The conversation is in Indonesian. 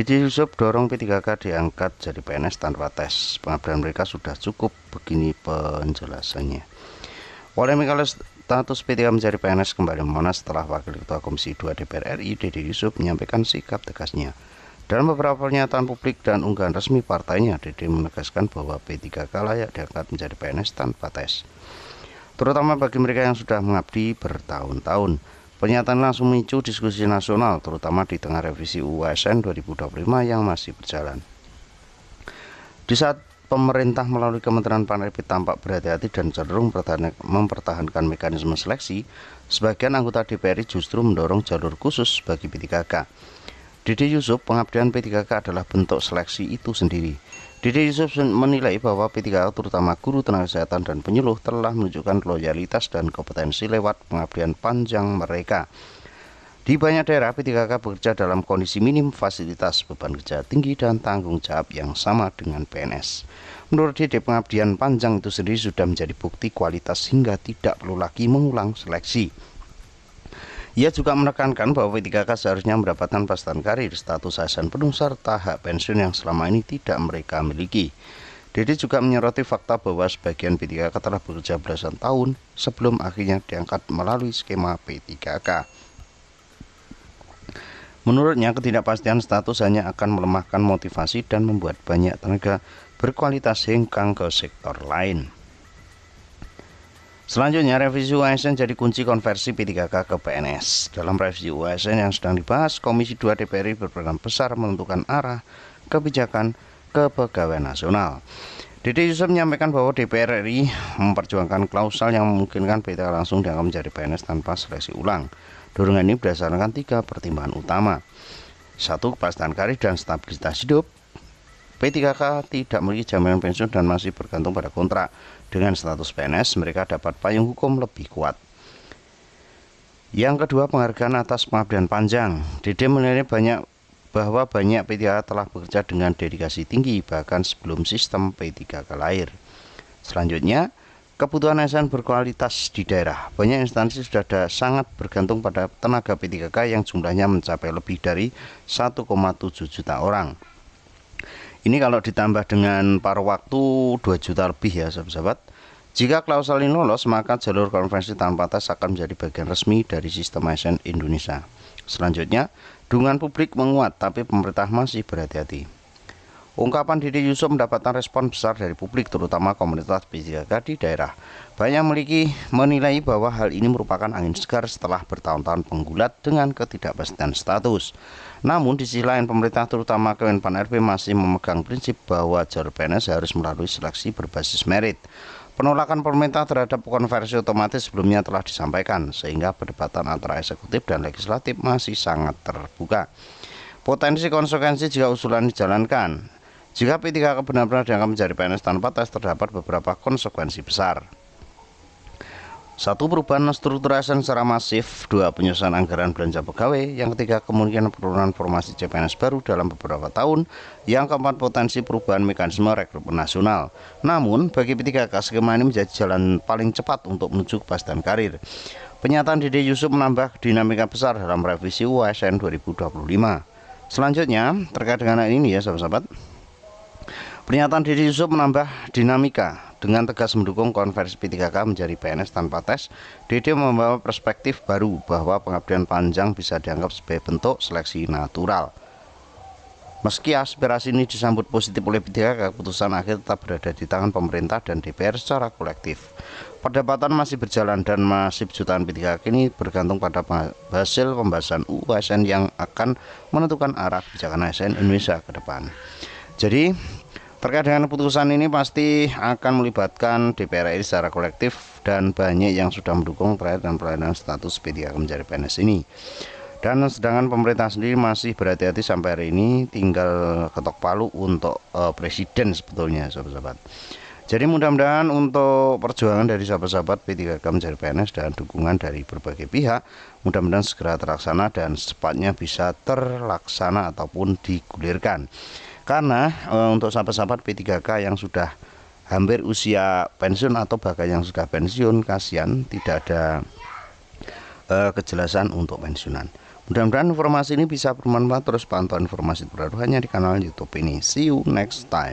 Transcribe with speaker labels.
Speaker 1: Deddy Yusuf dorong P3K diangkat jadi PNS tanpa tes. Pengabdian mereka sudah cukup, begini penjelasannya. Polemik status P3K menjadi PNS kembali memanas setelah Wakil Ketua Komisi 2 DPR RI Deddy Yusuf menyampaikan sikap tegasnya. Dalam beberapa pernyataan publik dan unggahan resmi partainya, Deddy menegaskan bahwa P3K layak diangkat menjadi PNS tanpa tes, terutama bagi mereka yang sudah mengabdi bertahun-tahun. Pernyataan langsung memicu diskusi nasional, terutama di tengah revisi UU ASN 2025 yang masih berjalan. Di saat pemerintah melalui Kementerian PAN-RB tampak berhati-hati dan cenderung mempertahankan mekanisme seleksi, sebagian anggota DPR justru mendorong jalur khusus bagi P3K. Deddy Yusuf, pengabdian P3K adalah bentuk seleksi itu sendiri. Deddy Yusuf menilai bahwa P3K, terutama guru, tenaga kesehatan, dan penyuluh, telah menunjukkan loyalitas dan kompetensi lewat pengabdian panjang mereka. Di banyak daerah, P3K bekerja dalam kondisi minim fasilitas, beban kerja tinggi, dan tanggung jawab yang sama dengan PNS. Menurut Deddy, pengabdian panjang itu sendiri sudah menjadi bukti kualitas hingga tidak perlu lagi mengulang seleksi. Ia juga menekankan bahwa P3K seharusnya mendapatkan pasangan karir, status ASN penuh, serta hak pensiun yang selama ini tidak mereka miliki. Deddy juga menyoroti fakta bahwa sebagian P3K telah bekerja belasan tahun sebelum akhirnya diangkat melalui skema P3K. Menurutnya, ketidakpastian status hanya akan melemahkan motivasi dan membuat banyak tenaga berkualitas hengkang ke sektor lain. Selanjutnya, revisi UU ASN jadi kunci konversi P3K ke PNS. Dalam revisi UU ASN yang sedang dibahas, Komisi 2 DPR RI berperan besar menentukan arah kebijakan kepegawaian nasional. Deddy Yusuf menyampaikan bahwa DPR RI memperjuangkan klausal yang memungkinkan P3K langsung dianggap menjadi PNS tanpa seleksi ulang. Dorongan ini berdasarkan 3 pertimbangan utama. 1. Kepastian karir dan stabilitas hidup. P3K tidak memiliki jaminan pensiun dan masih bergantung pada kontrak. Dengan status PNS, mereka dapat payung hukum lebih kuat. Yang kedua, penghargaan atas pengabdian panjang. Deddy menilai bahwa banyak P3K telah bekerja dengan dedikasi tinggi, bahkan sebelum sistem P3K lahir. Selanjutnya, kebutuhan ASN berkualitas di daerah. Banyak instansi sudah sangat bergantung pada tenaga P3K yang jumlahnya mencapai lebih dari 1,7 juta orang. Ini kalau ditambah dengan paruh waktu 2 juta lebih ya sahabat-sahabat. Jika klausal ini lolos, maka jalur konversi tanpa tes akan menjadi bagian resmi dari sistem ASN Indonesia. Selanjutnya, dukungan publik menguat, tapi pemerintah masih berhati-hati. Ungkapan Deddy Yusuf mendapatkan respon besar dari publik, terutama komunitas P3K di daerah. Banyak menilai bahwa hal ini merupakan angin segar setelah bertahun-tahun penggulat dengan ketidakpastian status. Namun di sisi lain, pemerintah terutama Kemenpan RB masih memegang prinsip bahwa jalur PNS harus melalui seleksi berbasis merit. Penolakan pemerintah terhadap konversi otomatis sebelumnya telah disampaikan, sehingga perdebatan antara eksekutif dan legislatif masih sangat terbuka. Potensi konsekuensi jika usulan dijalankan. Jika P3K benar-benar dianggap menjadi PNS tanpa tes, terdapat beberapa konsekuensi besar. 1. Perubahan struktur ASN secara masif. 2. Penyusunan anggaran belanja pegawai. Yang ketiga, kemungkinan penurunan formasi CPNS baru dalam beberapa tahun. Yang keempat, potensi perubahan mekanisme rekrutmen nasional. Namun, bagi P3K, skema ini menjadi jalan paling cepat untuk menuju kepastian karir. Pernyataan Deddy Yusuf menambah dinamika besar dalam revisi UU ASN 2025. Selanjutnya, terkait dengan ini ya sahabat-sahabat, pernyataan Deddy Yusuf menambah dinamika. Dengan tegas mendukung konversi P3K menjadi PNS tanpa tes, Deddy membawa perspektif baru bahwa pengabdian panjang bisa dianggap sebagai bentuk seleksi natural. Meski aspirasi ini disambut positif oleh P3K, keputusan akhir tetap berada di tangan pemerintah dan DPR secara kolektif. Perdebatan masih berjalan dan nasib jutaan P3K ini bergantung pada hasil pembahasan UU ASN yang akan menentukan arah kebijakan ASN Indonesia ke depan. Jadi, terkait dengan keputusan ini pasti akan melibatkan DPR RI secara kolektif dan banyak yang sudah mendukung terkait dengan pelayanan status P3K menjadi PNS ini. Dan sedangkan pemerintah sendiri masih berhati-hati sampai hari ini, tinggal ketok palu untuk presiden sebetulnya sahabat-sahabat. Jadi mudah-mudahan untuk perjuangan dari sahabat-sahabat P3K menjadi PNS dan dukungan dari berbagai pihak mudah-mudahan segera terlaksana dan secepatnya bisa terlaksana ataupun digulirkan. Karena untuk sahabat-sahabat P3K yang sudah hampir usia pensiun atau bahkan yang sudah pensiun, kasihan tidak ada kejelasan untuk pensiunan. Mudah-mudahan informasi ini bisa bermanfaat. Terus pantau informasi terbaru hanya di kanal YouTube ini. See you next time.